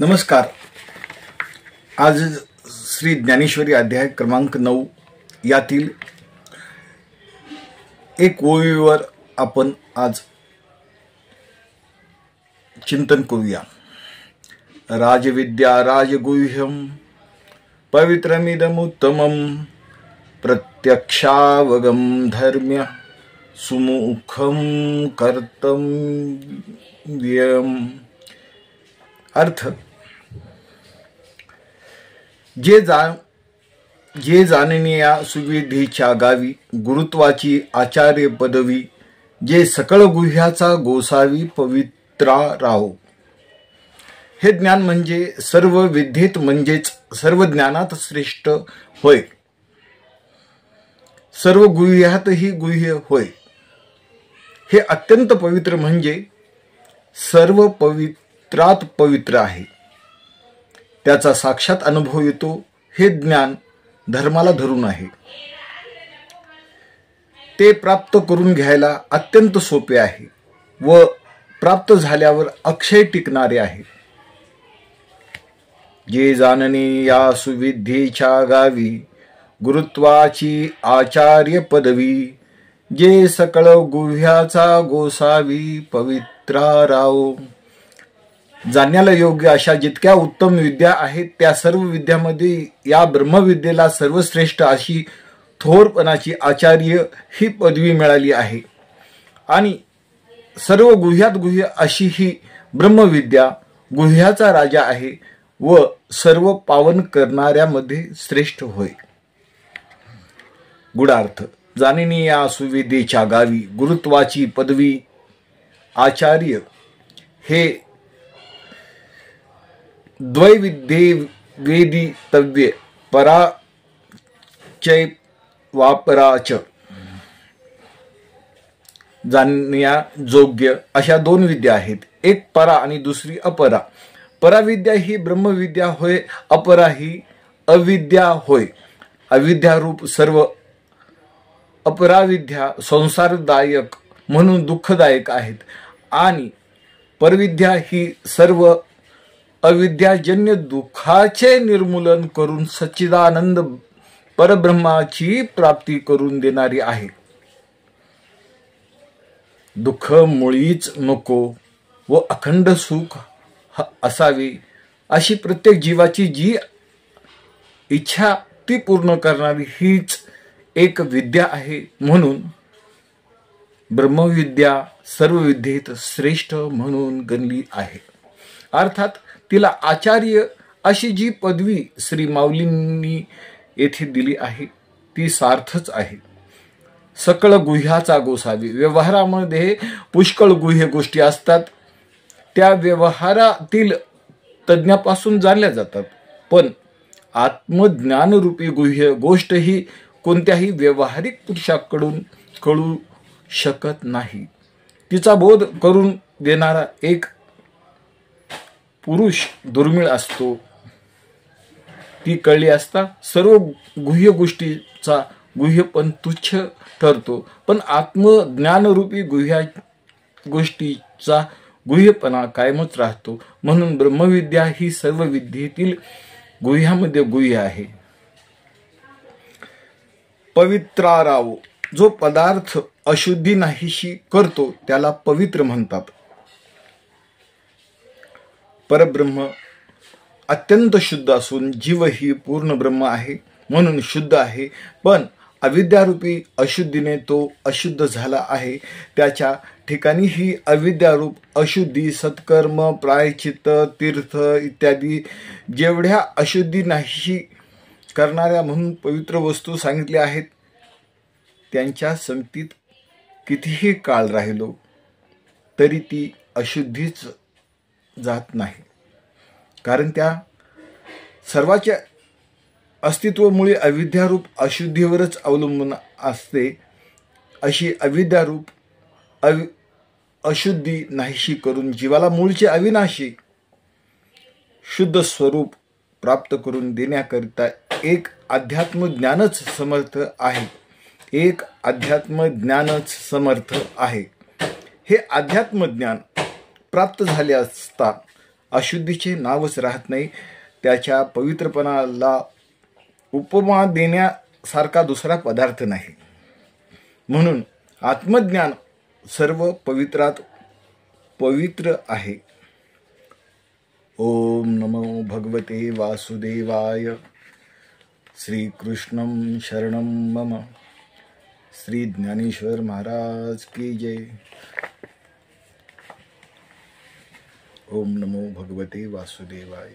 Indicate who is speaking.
Speaker 1: नमस्कार। आज श्री ज्ञानेश्वरी अध्याय क्रमांक 9 यातील एक ओळीवर आपण आज चिंतन करूया। राजविद्या राजगुह्यम पवित्रमिदमुत्तमं प्रत्यक्षावगम धर्म्य सुमुखम कर्तव्यम। अर्थ, जे जाणण्या सुविधीच्या गावी गुरुत्वाची आचार्य पदवी, जे सकळ गुह्याचा गोसावी पवित्रा राव। हे ज्ञान म्हणजे सर्व विद्येत म्हणजेच सर्व ज्ञानात श्रेष्ठ होय, सर्व गुह्यातही गुह्य होय। हे अत्यंत पवित्र म्हणजे सर्व पवित्रात पवित्र आहे, त्याचा साक्षात अनुभव येतो। हे ज्ञान धर्माला धरून आहे, ते प्राप्त करून घ्यायला अत्यंत सोपे आहे व प्राप्त झाल्यावर अक्षय टिकणारे आहे। जे जाणणे या सुविधीच्या गावी गुरुत्वाची आचार्य पदवी, जे सकळ गुह्याचा गोसावी पवित्रा राव। जाण्याला योग्य अशा जितक्या उत्तम विद्या आहेत त्या सर्व विद्यामध्ये या ब्रह्मविद्येला सर्वश्रेष्ठ अशी थोरपणाची आचार्य ही पदवी मिळाली आहे आणि सर्व गुह्यात गुह्य अशी ही ब्रह्मविद्या गुह्याचा राजा आहे व सर्व पावन करणाऱ्यामध्ये श्रेष्ठ होय। गुडार्थ, जाणणे या सुविधेच्या गावी गुरुत्वाची पदवी आचार्य हे द्वैविद्ये वेदितव्य पराचय वापराच जाणण्या योग्य अशा दोन विद्या आहेत, एक परा आणि दुसरी अपरा। पराविद्या ही ब्रह्मविद्या होय, अपरा ही अविद्या होय। अविद्यारूप सर्व अपराविद्या संसारदायक म्हणून दुःखदायक आहेत आणि परविद्या ही सर्व अविद्याजन्य दुःखाचे निर्मूलन करून सच्चिदानंद परब्रह्माची प्राप्ती करून देणारी आहे। दुःख मुळीच नको व अखंड सुख असावे अशी प्रत्येक जीवाची जी इच्छा ती पूर्ण करणारी हीच एक विद्या आहे। म्हणून ब्रह्मविद्या सर्व विद्येत श्रेष्ठ म्हणून गणली आहे। अर्थात तिला आचार्य अशी जी पदवी श्री माऊलींनी येथे दिली आहे ती सार्थच आहे। सकळ गुह्याचा गोसावी, व्यवहारामध्ये पुष्कळ गुह्य गोष्टी असतात, त्या व्यवहारातील तज्ञापासून जाणल्या जातात, पण आत्मज्ञानरूपी गुह्य गोष्ट ही कोणत्याही व्यावहारिक पुरुषाकडून कळू शकत नाही। तिचा बोध करून देणारा एक पुरुष दुर्मिळ असतो। ती कळली असता सर्व गुह्य गोष्टीचा गुह्यपण तुच्छ ठरतो, पण आत्मज्ञानरूपी गुह्या गोष्टीचा गुह्यपणा कायमच राहतो। म्हणून ब्रह्मविद्या ही सर्व विद्येतील गुह्यामध्ये गुह्य आहे। पवित्राराव, जो पदार्थ अशुद्धी नाहीशी करतो त्याला पवित्र म्हणतात। परब्रह्म अत्यंत शुद्ध असून जीव ही पूर्ण ब्रह्म आहे म्हणून शुद्ध आहे, पण अविद्यारूपी अशुद्धीने तो अशुद्ध झाला आहे। त्याच्या ठिकाणी ही अविद्यारूप अशुद्धी सत्कर्म प्रायश्चित्त तीर्थ इत्यादी जेवढ्या अशुद्धी नाहीशी करणाऱ्या म्हणून पवित्र वस्तू सांगितल्या आहेत, त्यांच्या संगतीत कितीही काळ राहिलो तरी ती अशुद्धीच जात नाही, कारण त्या सर्वाच्या अस्तित्वामुळे अविद्यारूप अशुद्धीवरच अवलंबून असते। अशी अविद्यारूप अशुद्धी नाहीशी करून जीवाला मूळचे अविनाशी शुद्ध स्वरूप प्राप्त करून देण्याकरिता एक अध्यात्म ज्ञानच समर्थ आहे, एक अध्यात्म ज्ञानच समर्थ आहे। हे अध्यात्म ज्ञान प्राप्त झाले असता अशुद्धीचे नावच राहत नाही. त्याच्या पवित्रपणाला उपमा देण्यासारखा दुसरा पदार्थ नाही. म्हणून आत्मज्ञान सर्व पवित्रात पवित्र आहे. ओम नमो भगवते वासुदेवाय. श्रीकृष्णं शरणं मम. श्री ज्ञानेश्वर महाराज की जय. ओम नमो भगवते वासुदेवाय.